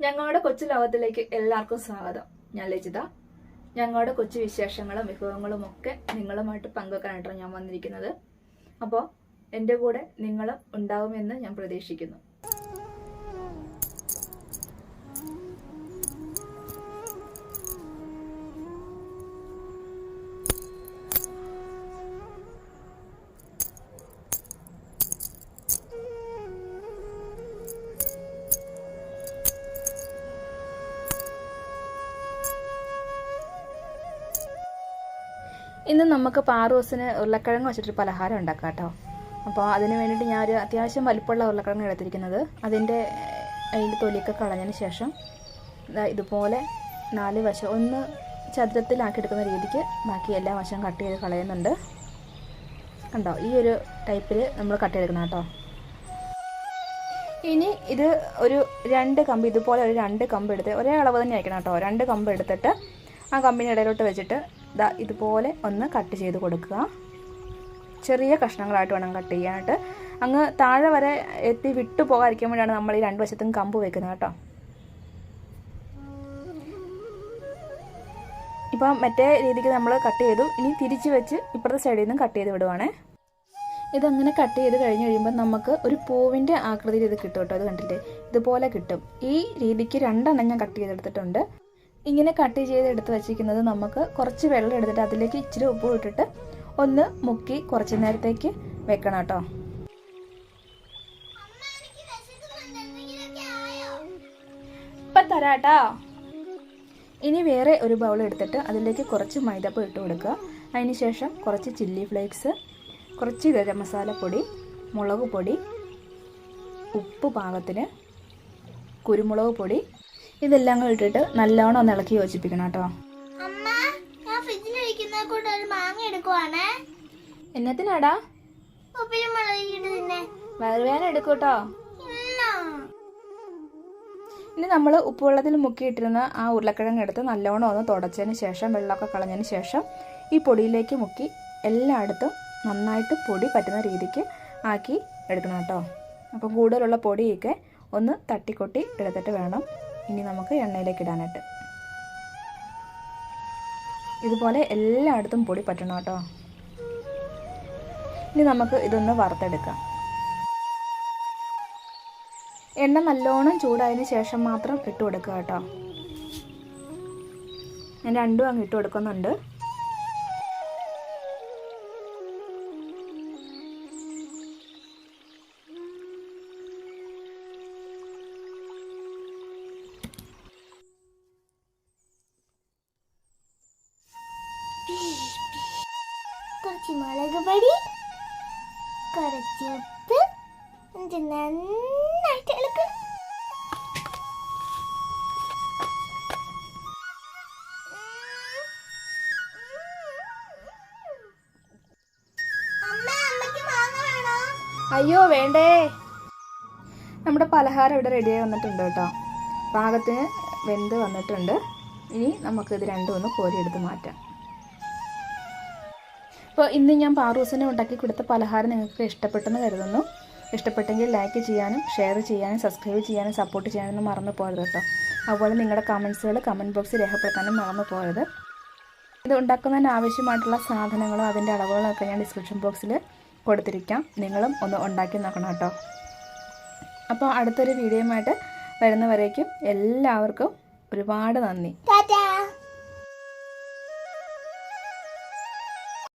ഞങ്ങളുടെ കൊച്ചു ലോകത്തിലേക്ക് എല്ലാവർക്കും സ്വാഗതം. ഞാൻ ലജിത. ഞങ്ങളുടെ കൊച്ചു വിശേഷങ്ങളും വിഭവങ്ങളും ഒക്കെ നിങ്ങളുമായിട്ട് പങ്കുവെക്കാനായിട്ടാണ് ഞാൻ വന്നിരിക്കുന്നത്. അപ്പോൾ എൻ്റെ കൂടെ നിങ്ങളും ഉണ്ടാവുമെന്ന് ഞാൻ പ്രതീക്ഷിക്കുന്നു. ഇന്ന് നമുക്ക് പാറൂസിന് ഉരുളക്കിഴങ്ങ് വെച്ചിട്ടൊരു പലഹാരം ഉണ്ടാക്കാം കേട്ടോ. അപ്പോൾ അതിന് വേണ്ടിയിട്ട് ഞാനൊരു അത്യാവശ്യം വലിപ്പമുള്ള ഉരുളക്കിഴങ്ങ് എടുത്തിരിക്കുന്നത്. അതിൻ്റെ തൊലിയൊക്കെ കളഞ്ഞതിന് ശേഷം ഇതുപോലെ 4 വശം ഒന്ന് ചതുരത്തിലാക്കിയെടുക്കുന്ന രീതിക്ക് ബാക്കി എല്ലാ വശവും കട്ട് ചെയ്ത് കളയുന്നുണ്ട്. കണ്ടോ, ഈ ഒരു ടൈപ്പിൽ നമ്മൾ കട്ട് ചെയ്തെടുക്കണം കേട്ടോ. ഇനി ഇത് ഒരു 2 കമ്പ്, ഇതുപോലെ ഒരു 2 കമ്പ് എടുത്ത് ഒരേ അളവ് തന്നെ ആയിരിക്കണം കേട്ടോ. 2 കമ്പ് എടുത്തിട്ട് ആ കമ്പിന് ഇടയിലോട്ട് വെച്ചിട്ട് ഇതുപോലെ ഒന്ന് കട്ട് ചെയ്ത് കൊടുക്കുക. ചെറിയ കഷ്ണങ്ങളായിട്ട് വേണം കട്ട് ചെയ്യാനായിട്ട്. അങ്ങ് താഴെ വരെ എത്തി വിട്ടു പോകാതിരിക്കാൻ വേണ്ടിയാണ് നമ്മൾ ഈ 2 വശത്തും കമ്പ് വെക്കുന്നത് കേട്ടോ. ഇപ്പം മറ്റേ രീതിക്ക് നമ്മൾ കട്ട് ചെയ്തു. ഇനി തിരിച്ച് വെച്ച് ഇപ്പുറത്തെ സൈഡിൽ നിന്നും കട്ട് ചെയ്ത് വിടുവാണേ. ഇതങ്ങനെ കട്ട് ചെയ്ത് കഴിഞ്ഞ് കഴിയുമ്പോൾ നമുക്ക് ഒരു പൂവിൻ്റെ ആകൃതിയിൽ ഇത് കിട്ടും കേട്ടോ. അത് കണ്ടില്ലേ, ഇതുപോലെ കിട്ടും. ഈ രീതിക്ക് 2 എണ്ണം ഞാൻ കട്ട് ചെയ്തെടുത്തിട്ടുണ്ട്. ഇങ്ങനെ കട്ട് ചെയ്തെടുത്ത് വെച്ചിരിക്കുന്നത് നമുക്ക് കുറച്ച് വെള്ളം എടുത്തിട്ട് അതിലേക്ക് ഇച്ചിരി ഉപ്പ് ഇട്ടിട്ട് ഒന്ന് മുക്കി കുറച്ച് നേരത്തേക്ക് വെക്കണം കേട്ടോ. ഇപ്പം തരാട്ടോ. ഇനി വേറെ ഒരു ബൗൾ എടുത്തിട്ട് അതിലേക്ക് കുറച്ച് മൈദപ്പൊടി ഇട്ട് കൊടുക്കുക. അതിന് ശേഷം കുറച്ച് ചില്ലി ഫ്ലേക്സ്, കുറച്ച് ഗരം മസാലപ്പൊടി, മുളക് പൊടി, ഉപ്പ് പാകത്തിന്, കുരുമുളക് പൊടി, ഇതെല്ലാം കൂടി ഇട്ടിട്ട് നല്ലോണം ഒന്ന് ഇളക്കി യോജിപ്പിക്കണം കേട്ടോ. എന്നത്തിനാടാ? വേറെ എടുക്കൂട്ടോ. ഇനി നമ്മൾ ഉപ്പുവെള്ളത്തിൽ മുക്കിയിട്ടിരുന്ന ആ ഉരുളക്കിഴങ്ങ് എടുത്ത് നല്ലോണം ഒന്ന് തുടച്ചതിന് ശേഷം വെള്ളമൊക്കെ കളഞ്ഞതിന് ശേഷം ഈ പൊടിയിലേക്ക് മുക്കി എല്ലായിടത്തും നന്നായിട്ട് പൊടി പറ്റുന്ന രീതിക്ക് ആക്കി എടുക്കണം കേട്ടോ. അപ്പോൾ കൂടുതലുള്ള പൊടിയൊക്കെ ഒന്ന് തട്ടിക്കൊട്ടി എടുത്തിട്ട് വേണം ഇനി നമുക്ക് എണ്ണയിലേക്ക് ഇടാനായിട്ട്. ഇതുപോലെ എല്ലായിടത്തും പൊടി പറ്റണം കേട്ടോ. ഇനി നമുക്ക് ഇതൊന്ന് വറുത്തെടുക്കാം. എണ്ണ നല്ലോണം ചൂടായതിന് ശേഷം മാത്രം ഇട്ട് കൊടുക്കുക കേട്ടോ. ഞാൻ 2 അങ്ങ് ഇട്ട് കൊടുക്കുന്നുണ്ട്. കുറച്ച് മുളക് പൊടി, കുറച്ച് ഉപ്പ്, നന്നായിട്ട് ഇളക്കണം. അയ്യോ വേണ്ടേ. നമ്മുടെ പലഹാരം ഇവിടെ റെഡിയായി വന്നിട്ടുണ്ട് കേട്ടോ. പാകത്തിന് വെന്ത് വന്നിട്ടുണ്ട്. ഇനി നമുക്കിത് രണ്ടും ഒന്ന് കോരിയെടുത്ത് മാറ്റാം. അപ്പോൾ ഇന്ന് ഞാൻ പാറൂസിനെ ഉണ്ടാക്കി കൊടുത്ത പലഹാരം നിങ്ങൾക്ക് ഇഷ്ടപ്പെട്ടെന്ന് കരുതുന്നു. ഇഷ്ടപ്പെട്ടെങ്കിൽ ലൈക്ക് ചെയ്യാനും ഷെയർ ചെയ്യാനും സബ്സ്ക്രൈബ് ചെയ്യാനും സപ്പോർട്ട് ചെയ്യാനൊന്നും മറന്നു പോകരുത് കേട്ടോ. അതുപോലെ നിങ്ങളുടെ കമൻസുകൾ കമൻറ്റ് ബോക്സിൽ രേഖപ്പെടുത്താനും മറന്നു പോകരുത്. ഇത് ഉണ്ടാക്കുന്നതിന് ആവശ്യമായിട്ടുള്ള സാധനങ്ങളും അതിൻ്റെ അളവുകളൊക്കെ ഞാൻ ഡിസ്ക്രിപ്ഷൻ ബോക്സിൽ കൊടുത്തിരിക്കാം. നിങ്ങളും ഒന്ന് ഉണ്ടാക്കി നോക്കണം കേട്ടോ. അപ്പോൾ അടുത്തൊരു വീഡിയോയുമായിട്ട് വരുന്നവരേക്കും എല്ലാവർക്കും ഒരുപാട് നന്ദി.